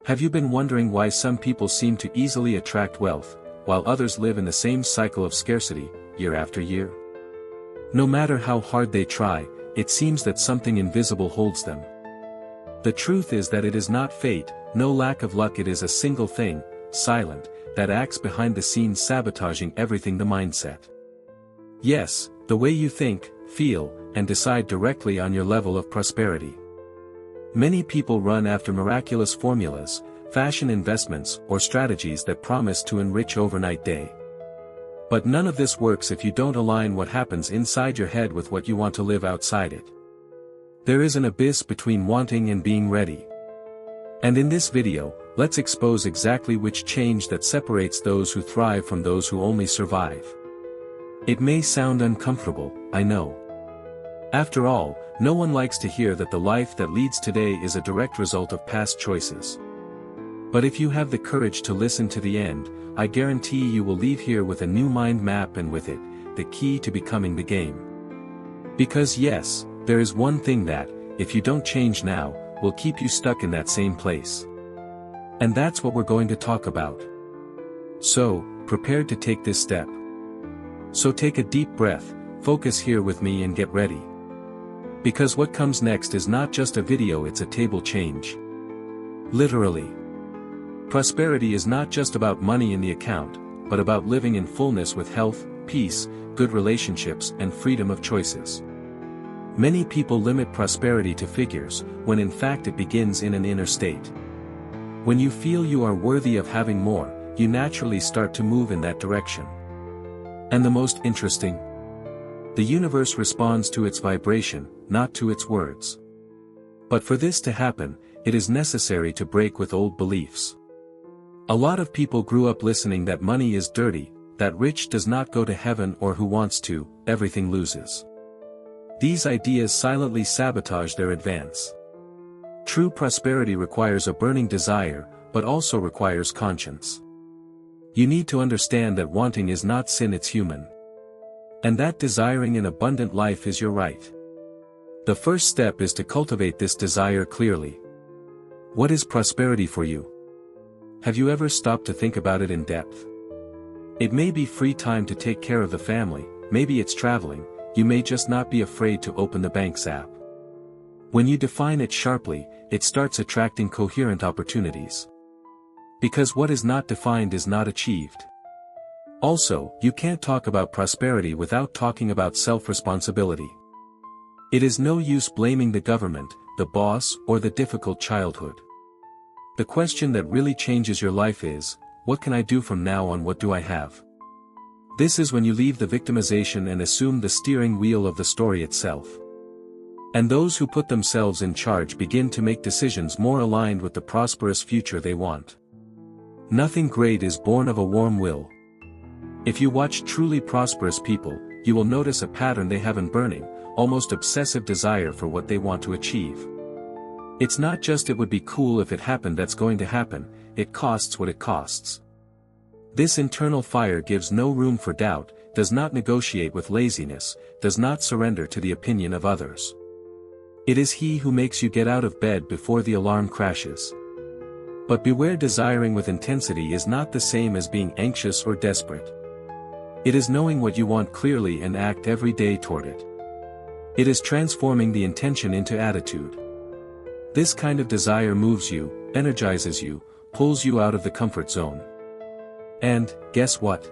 Have you been wondering why some people seem to easily attract wealth, while others live in the same cycle of scarcity, year after year? No matter how hard they try, it seems that something invisible holds them. The truth is that it is not fate, no lack of luck, it is a single thing, silent, that acts behind the scenes, sabotaging everything: the mindset. Yes, the way you think, feel, and decide directly on your level of prosperity. Many people run after miraculous formulas, fashion investments, or strategies that promise to enrich overnight day. But none of this works if you don't align what happens inside your head with what you want to live outside it. There is an abyss between wanting and being ready. And in this video, let's expose exactly which change that separates those who thrive from those who only survive. It may sound uncomfortable, I know. After all, no one likes to hear that the life that leads today is a direct result of past choices. But if you have the courage to listen to the end, I guarantee you will leave here with a new mind map, and with it, the key to becoming the game. Because yes, there is one thing that, if you don't change now, will keep you stuck in that same place. And that's what we're going to talk about. So, prepared to take this step. So take a deep breath, focus here with me, and get ready. Because what comes next is not just a video, it's a table change. Literally. Prosperity is not just about money in the account, but about living in fullness with health, peace, good relationships, and freedom of choices. Many people limit prosperity to figures, when in fact it begins in an inner state. When you feel you are worthy of having more, you naturally start to move in that direction. And the most interesting? The universe responds to its vibration, not to its words. But for this to happen, it is necessary to break with old beliefs. A lot of people grew up listening that money is dirty, that rich does not go to heaven, or who wants to, everything loses. These ideas silently sabotage their advance. True prosperity requires a burning desire, but also requires conscience. You need to understand that wanting is not sin, it's human. And that desiring an abundant life is your right. The first step is to cultivate this desire clearly. What is prosperity for you? Have you ever stopped to think about it in depth? It may be free time to take care of the family, maybe it's traveling, you may just not be afraid to open the bank's app. When you define it sharply, it starts attracting coherent opportunities. Because what is not defined is not achieved. Also, you can't talk about prosperity without talking about self-responsibility. It is no use blaming the government, the boss, or the difficult childhood. The question that really changes your life is, what can I do from now on? What do I have? This is when you leave the victimization and assume the steering wheel of the story itself. And those who put themselves in charge begin to make decisions more aligned with the prosperous future they want. Nothing great is born of a warm will. If you watch truly prosperous people, you will notice a pattern: they have an burning, almost obsessive desire for what they want to achieve. It's not just "it would be cool if it happened" that's going to happen, it costs what it costs. This internal fire gives no room for doubt, does not negotiate with laziness, does not surrender to the opinion of others. It is he who makes you get out of bed before the alarm crashes. But beware, desiring with intensity is not the same as being anxious or desperate. It is knowing what you want clearly and act every day toward it. It is transforming the intention into attitude. This kind of desire moves you, energizes you, pulls you out of the comfort zone. And, guess what?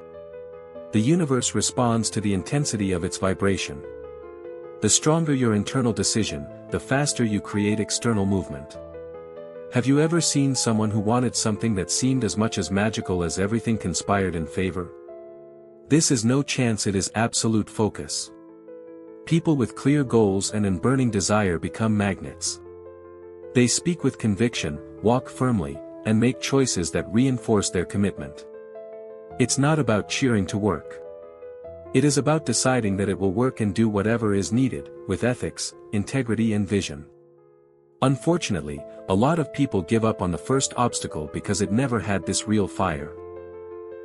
The universe responds to the intensity of its vibration. The stronger your internal decision, the faster you create external movement. Have you ever seen someone who wanted something that seemed as much as magical as everything conspired in favor? This is no chance, it is absolute focus. People with clear goals and an burning desire become magnets. They speak with conviction, walk firmly, and make choices that reinforce their commitment. It's not about cheering to work. It is about deciding that it will work and do whatever is needed, with ethics, integrity, and vision. Unfortunately, a lot of people give up on the first obstacle because it never had this real fire.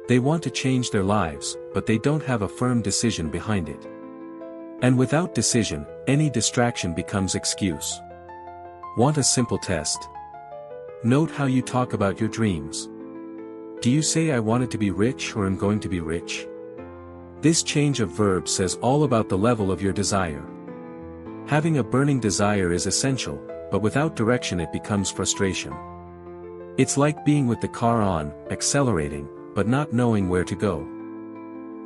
They want to change their lives, but they don't have a firm decision behind it. And without decision, any distraction becomes excuse. Want a simple test? Note how you talk about your dreams. Do you say I wanted to be rich or am going to be rich? This change of verb says all about the level of your desire. Having a burning desire is essential, but without direction it becomes frustration. It's like being with the car on, accelerating, but not knowing where to go.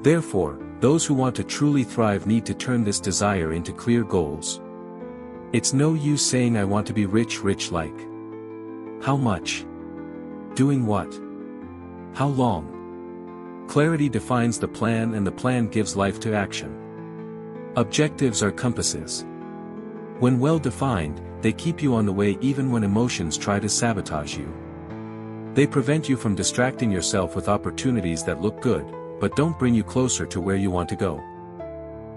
Therefore, those who want to truly thrive need to turn this desire into clear goals. It's no use saying I want to be rich like. How much? Doing what? How long? Clarity defines the plan and the plan gives life to action. Objectives are compasses. When well defined, they keep you on the way even when emotions try to sabotage you. They prevent you from distracting yourself with opportunities that look good, but don't bring you closer to where you want to go.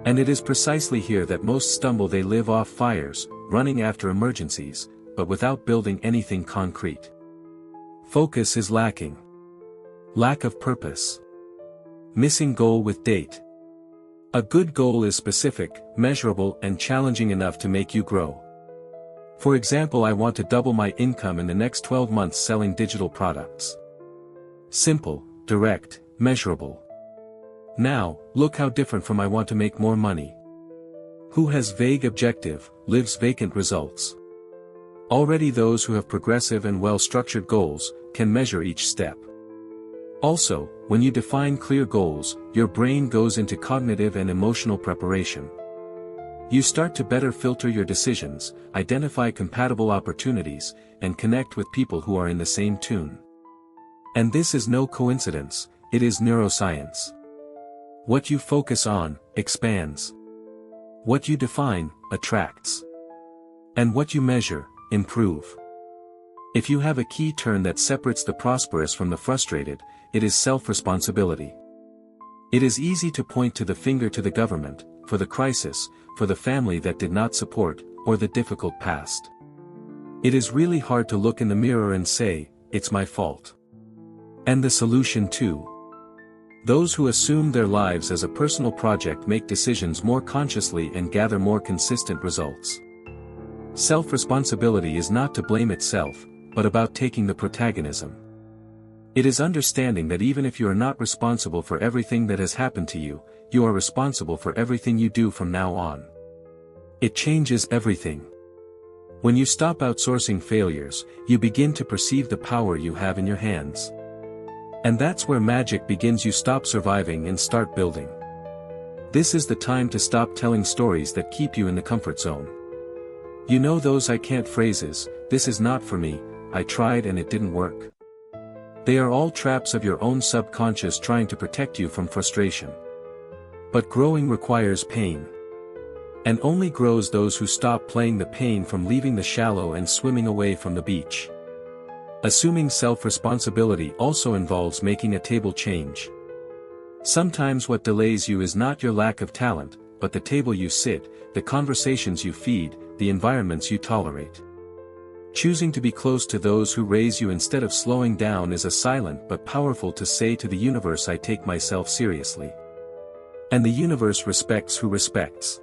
And it is precisely here that most stumble. They live off fires, running after emergencies, but without building anything concrete. Focus is lacking. Lack of purpose. Missing goal with date. A good goal is specific, measurable, and challenging enough to make you grow. For example, I want to double my income in the next 12 months selling digital products. Simple, direct, measurable. Now, look how different from I want to make more money. Who has vague objective, lives vacant results. Already those who have progressive and well-structured goals, can measure each step. Also, when you define clear goals, your brain goes into cognitive and emotional preparation. You start to better filter your decisions, identify compatible opportunities, and connect with people who are in the same tune. And this is no coincidence, it is neuroscience. What you focus on, expands. What you define, attracts. And what you measure, improve. If you have a key turn that separates the prosperous from the frustrated, it is self-responsibility. It is easy to point to the finger to the government, for the crisis, for the family that did not support, or the difficult past. It is really hard to look in the mirror and say, it's my fault. And the solution too. Those who assume their lives as a personal project make decisions more consciously and gather more consistent results. Self-responsibility is not to blame itself, but about taking the protagonism. It is understanding that even if you are not responsible for everything that has happened to you, you are responsible for everything you do from now on. It changes everything. When you stop outsourcing failures, you begin to perceive the power you have in your hands. And that's where magic begins. You stop surviving and start building. This is the time to stop telling stories that keep you in the comfort zone. You know those I can't phrases, this is not for me, I tried and it didn't work. They are all traps of your own subconscious trying to protect you from frustration. But growing requires pain. And only grows those who stop playing the pain from leaving the shallow and swimming away from the beach. Assuming self-responsibility also involves making a table change. Sometimes what delays you is not your lack of talent, but the table you sit, the conversations you feed, the environments you tolerate. Choosing to be close to those who raise you instead of slowing down is a silent but powerful to say to the universe, I take myself seriously. And the universe respects who respects.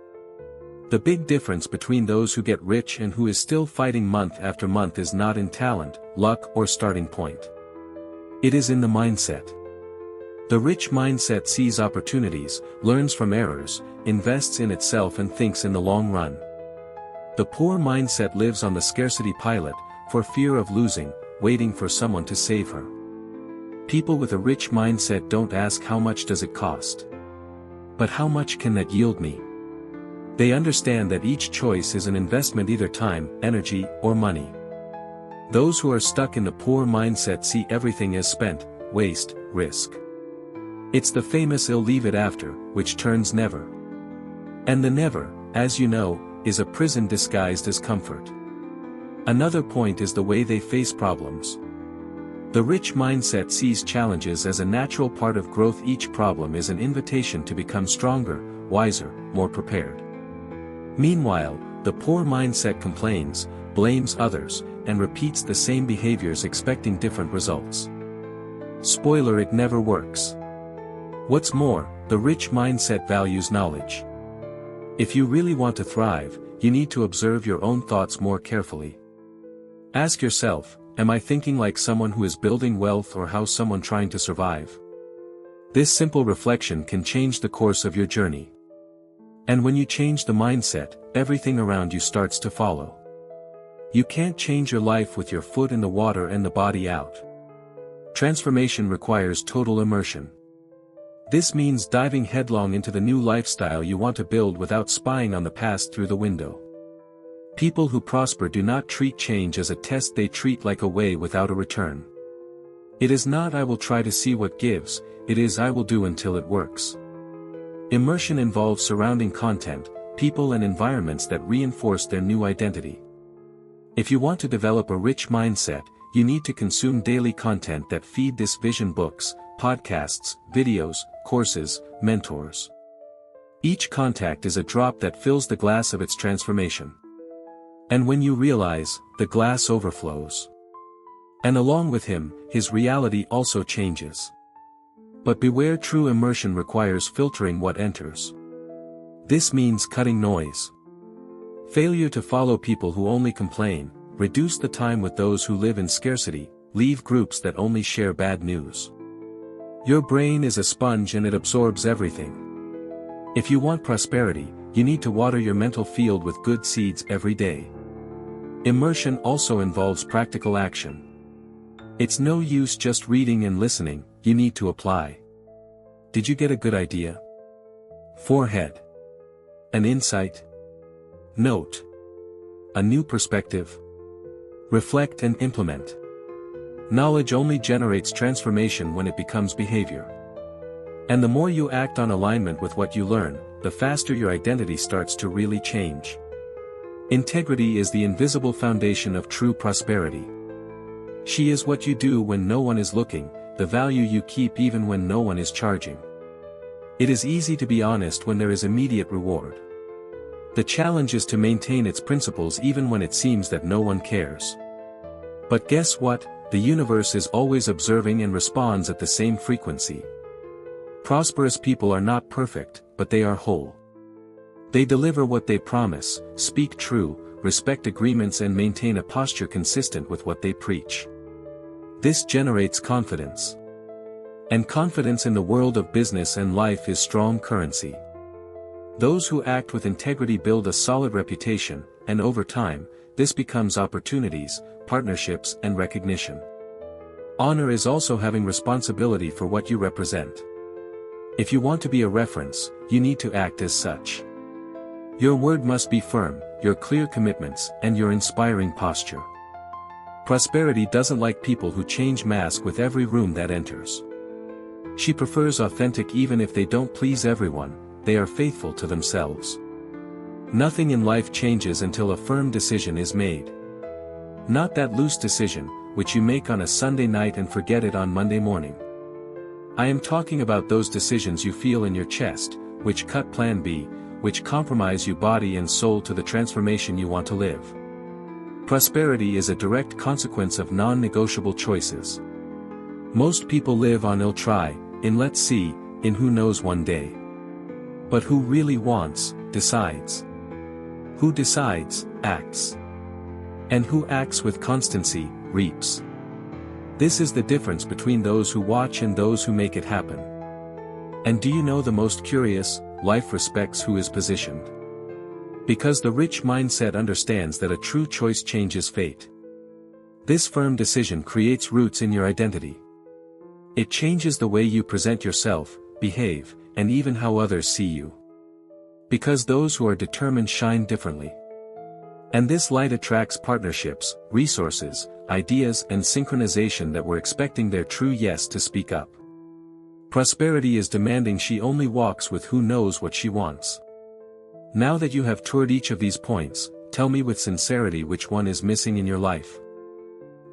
The big difference between those who get rich and who is still fighting month after month is not in talent, luck, or starting point. It is in the mindset. The rich mindset sees opportunities, learns from errors, invests in itself and thinks in the long run. The poor mindset lives on the scarcity pilot, for fear of losing, waiting for someone to save her. People with a rich mindset don't ask how much does it cost, but how much can that yield me? They understand that each choice is an investment, either time, energy, or money. Those who are stuck in the poor mindset see everything as spent, waste, risk. It's the famous "I'll leave it after," which turns never. And the never, as you know, is a prison disguised as comfort. Another point is the way they face problems. The rich mindset sees challenges as a natural part of growth. Each problem is an invitation to become stronger, wiser, more prepared. Meanwhile, the poor mindset complains, blames others, and repeats the same behaviors expecting different results. Spoiler: it never works. What's more, the rich mindset values knowledge. If you really want to thrive, you need to observe your own thoughts more carefully. Ask yourself, Am I thinking like someone who is building wealth or how someone trying to survive? This simple reflection can change the course of your journey. And when you change the mindset, everything around you starts to follow. You can't change your life with your foot in the water and the body out. Transformation requires total immersion. This means diving headlong into the new lifestyle you want to build without spying on the past through the window. People who prosper do not treat change as a test, they treat like a way without a return. It is not "I will try to see what gives," it is "I will do until it works." Immersion involves surrounding content, people and environments that reinforce their new identity. If you want to develop a rich mindset, you need to consume daily content that feed this vision: books, podcasts, videos, courses, mentors. Each contact is a drop that fills the glass of its transformation. And when you realize, the glass overflows. And along with him, his reality also changes. But beware, true immersion requires filtering what enters. This means cutting noise. Failure to follow people who only complain, reduce the time with those who live in scarcity, leave groups that only share bad news. Your brain is a sponge and it absorbs everything. If you want prosperity, you need to water your mental field with good seeds every day. Immersion also involves practical action. It's no use just reading and listening, you need to apply. Did you get a good idea? Forehead. An insight? Note. A new perspective? Reflect and implement. Knowledge only generates transformation when it becomes behavior. And the more you act on alignment with what you learn, the faster your identity starts to really change. Integrity is the invisible foundation of true prosperity. She is what you do when no one is looking, the value you keep even when no one is charging. It is easy to be honest when there is immediate reward. The challenge is to maintain its principles even when it seems that no one cares. But guess what? The universe is always observing and responds at the same frequency. Prosperous people are not perfect, but they are whole. They deliver what they promise, speak true, respect agreements and maintain a posture consistent with what they preach. This generates confidence. And confidence in the world of business and life is strong currency. Those who act with integrity build a solid reputation, and over time, this becomes opportunities, partnerships and recognition. Honor is also having responsibility for what you represent. If you want to be a reference, you need to act as such. Your word must be firm, your clear commitments, and your inspiring posture. Prosperity doesn't like people who change mask with every room that enters. She prefers authentic even if they don't please everyone, they are faithful to themselves. Nothing in life changes until a firm decision is made. Not that loose decision, which you make on a Sunday night and forget it on Monday morning. I am talking about those decisions you feel in your chest, which cut plan B, which compromise you body and soul to the transformation you want to live. Prosperity is a direct consequence of non-negotiable choices. Most people live on "I'll try," in "let's see," in "who knows one day." But who really wants, decides. Who decides, acts. And who acts with constancy, reaps. This is the difference between those who watch and those who make it happen. And do you know the most curious? Life respects who is positioned. Because the rich mindset understands that a true choice changes fate. This firm decision creates roots in your identity. It changes the way you present yourself, behave, and even how others see you. Because those who are determined shine differently. And this light attracts partnerships, resources, ideas and synchronization that were expecting their true yes to speak up. Prosperity is demanding she only walks with who knows what she wants. Now that you have toured each of these points, tell me with sincerity which one is missing in your life.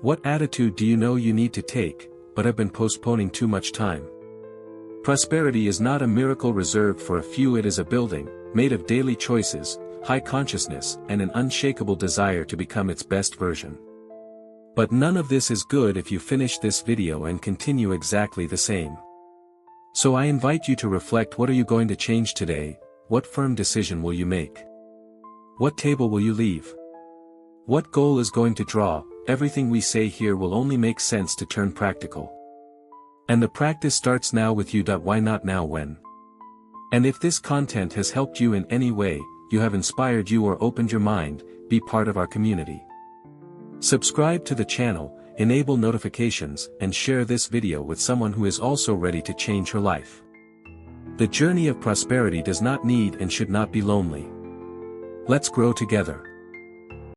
What attitude do you know you need to take, but have been postponing too much time? Prosperity is not a miracle reserved for a few, it is a building, made of daily choices, high consciousness and an unshakable desire to become its best version. But none of this is good if you finish this video and continue exactly the same. So I invite you to reflect, what are you going to change today? What firm decision will you make? What table will you leave? What goal is going to draw, everything we say here will only make sense to turn practical. And the practice starts now with you. Why not now when? And if this content has helped you in any way, you have inspired you or opened your mind, be part of our community. Subscribe to the channel, enable notifications, and share this video with someone who is also ready to change her life. The journey of prosperity does not need and should not be lonely. Let's grow together.